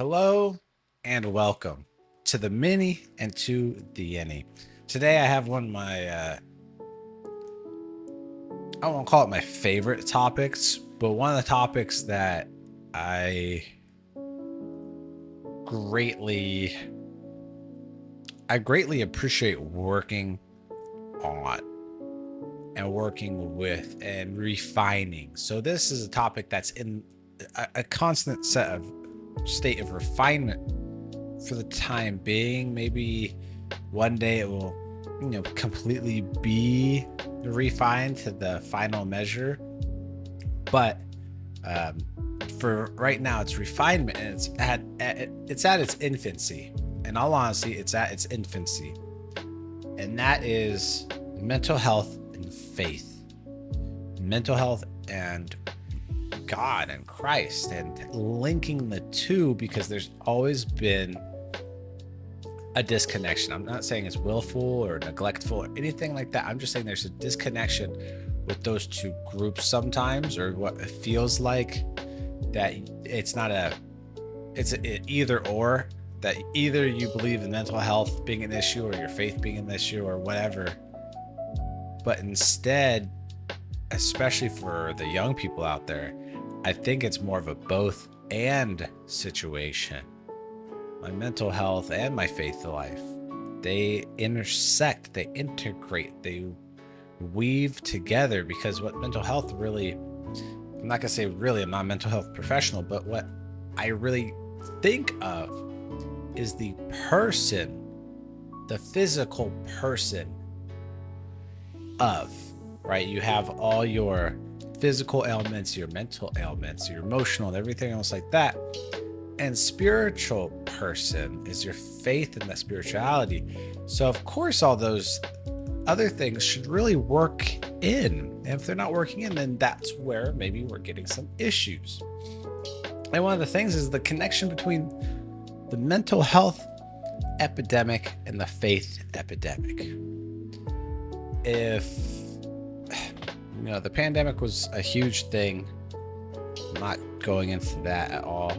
Hello and welcome to the mini and to the any. Today I have one of my, I won't call it my favorite topics, but one of the topics that I greatly, I greatly appreciate working on and working with and refining. So this is a topic that's in a constant state of refinement for the time being. Maybe one day it will, completely be refined to the final measure. But for right now, it's refinement, and it's at its infancy. In all honesty, it's at its infancy, and that is mental health and faith, mental health and God and Christ, and linking the two, because there's always been a disconnection. I'm not saying it's willful or neglectful or anything like that. I'm just saying there's a disconnection with those two groups sometimes, or what it feels like that it's not it's an either or, that either you believe in mental health being an issue or your faith being an issue or whatever. But instead, especially for the young people out there, I think it's more of a both and situation. My mental health and my faith life, they intersect, they integrate, they weave together, because what mental health really, I'm not gonna say really, I'm not a mental health professional, but what I really think of is the person, the physical person of, right? You have all your physical ailments, your mental ailments, your emotional, and everything else like that. And spiritual person is your faith in that spirituality. So of course, all those other things should really work in. And if they're not working in, then that's where maybe we're getting some issues. And one of the things is the connection between the mental health epidemic and the faith epidemic. If the pandemic was a huge thing, I'm not going into that at all,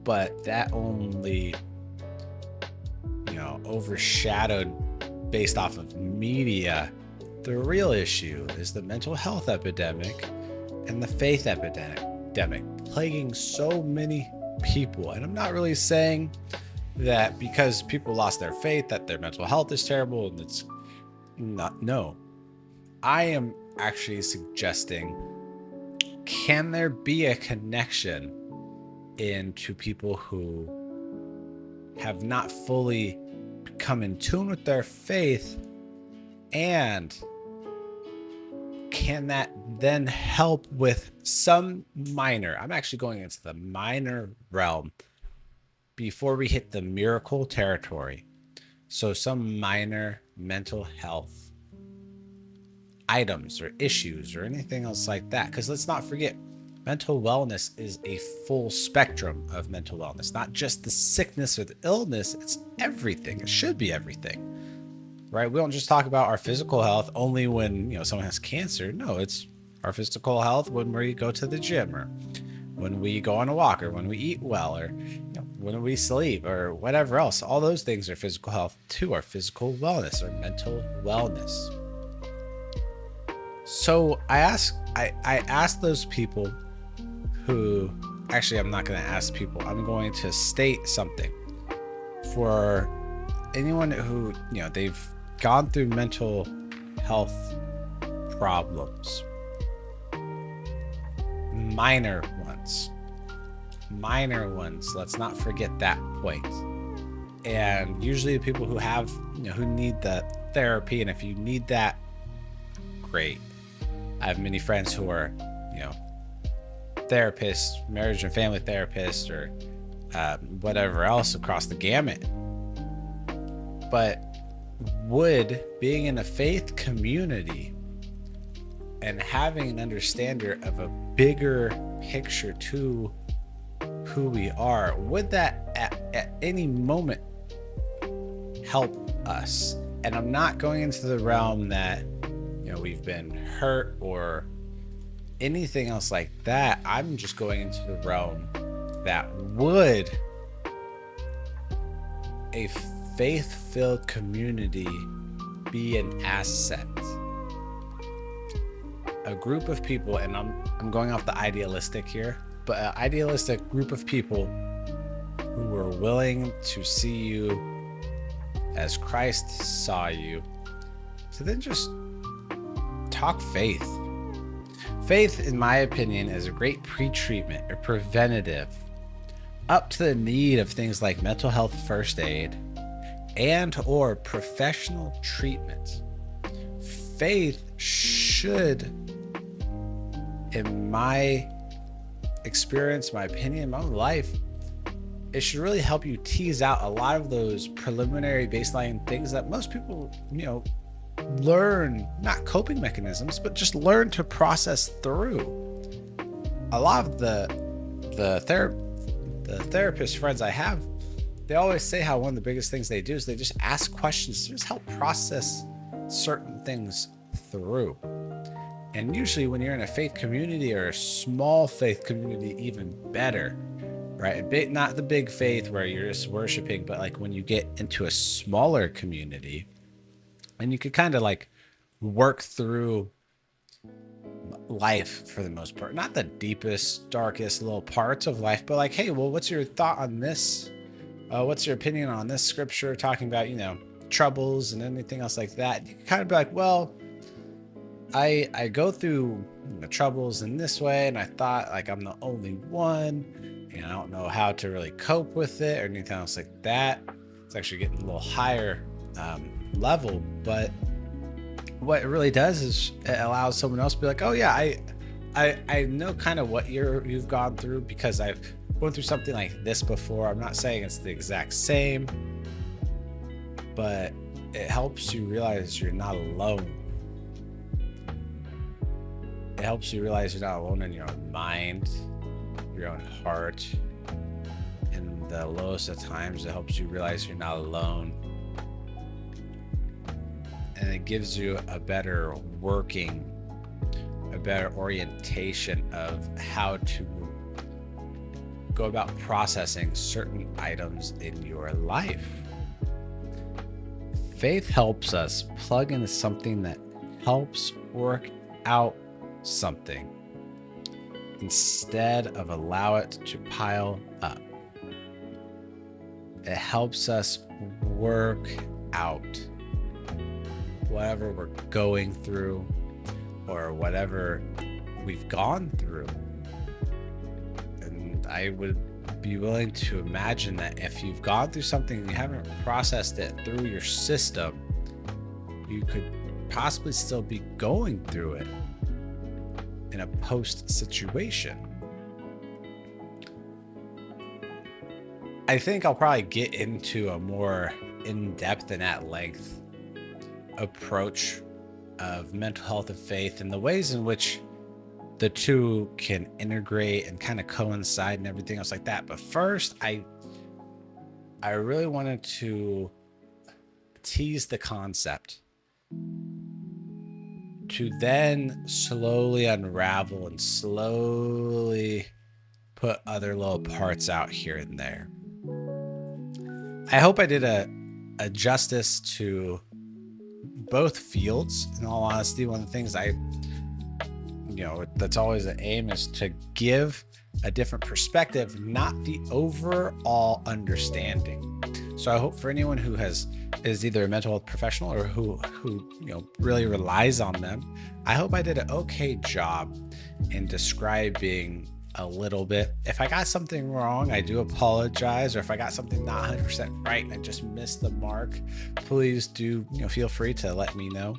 but that only overshadowed, based off of media, the real issue is the mental health epidemic and the faith epidemic plaguing so many people. And I'm not really saying that because people lost their faith that their mental health is terrible, and it's not. No, I am actually suggesting, can there be a connection into people who have not fully come in tune with their faith, and can that then help with some minor, I'm actually going into the minor realm before we hit the miracle territory, so some minor mental health items or issues or anything else like that. Because let's not forget, mental wellness is a full spectrum of mental wellness, not just the sickness or the illness. It's everything. It should be everything, right? We don't just talk about our physical health only when someone has cancer. No, it's our physical health when we go to the gym, or when we go on a walk, or when we eat well, or when we sleep, or whatever else. All those things are physical health too, our physical wellness or mental wellness. So I asked those people who, actually, I'm not going to ask people, I'm going to state something for anyone who, they've gone through mental health problems, minor ones, let's not forget that point. And usually the people who have, who need the therapy, and if you need that, great. I have many friends who are, therapists, marriage and family therapists, or whatever else across the gamut. But would being in a faith community and having an understanding of a bigger picture to who we are, would that at any moment help us? And I'm not going into the realm that we've been hurt or anything else like that. I'm just going into the realm that, would a faith-filled community be an asset? A group of people, and I'm going off the idealistic here, but an idealistic group of people who are willing to see you as Christ saw you, to then just talk faith. Faith, in my opinion, is a great pre-treatment or preventative up to the need of things like mental health first aid and or professional treatment. Faith should, in my experience, my opinion, my own life, it should really help you tease out a lot of those preliminary baseline things that most people, learn, not coping mechanisms, but just learn to process through. A lot of the therapist friends I have, they always say how one of the biggest things they do is they just ask questions to just help process certain things through. And usually when you're in a faith community or a small faith community, even better, right? Not the big faith where you're just worshiping, but like when you get into a smaller community and you could kind of like work through life for the most part, not the deepest, darkest little parts of life, but like, hey, well, what's your thought on this? What's your opinion on this scripture talking about, troubles and anything else like that? You can kind of be like, well, I go through troubles in this way, and I thought like I'm the only one, and I don't know how to really cope with it or anything else like that. It's actually getting a little higher level, but what it really does is it allows someone else to be like, oh yeah, I know kind of what you've gone through because I've gone through something like this before. I'm not saying it's the exact same, but it helps you realize you're not alone. It helps you realize you're not alone in your own mind, your own heart. In the lowest of times, it helps you realize you're not alone. And it gives you a better orientation of how to go about processing certain items in your life. Faith helps us plug into something that helps work out something instead of allow it to pile up. It helps us work out whatever we're going through or whatever we've gone through. And I would be willing to imagine that if you've gone through something and you haven't processed it through your system, you could possibly still be going through it in a post situation. I think I'll probably get into a more in-depth and at length approach of mental health and faith and the ways in which the two can integrate and kind of coincide and everything else like that. But first, I really wanted to tease the concept to then slowly unravel and slowly put other little parts out here and there. I hope I did a justice to both fields. In all honesty, one of the things that's always the aim is to give a different perspective, not the overall understanding. So I hope for anyone who is either a mental health professional or who really relies on them, I hope I did an okay job in describing a little bit. If I got something wrong, I do apologize, or if I got something not 100% right and I just missed the mark, please do feel free to let me know.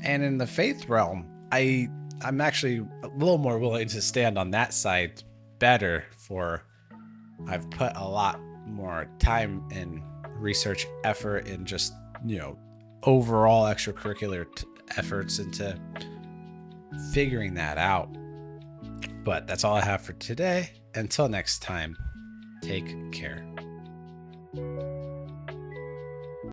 And in the faith realm, I'm actually a little more willing to stand on that side better, for I've put a lot more time and research effort and just overall extracurricular efforts into figuring that out. But that's all I have for today. Until next time, take care.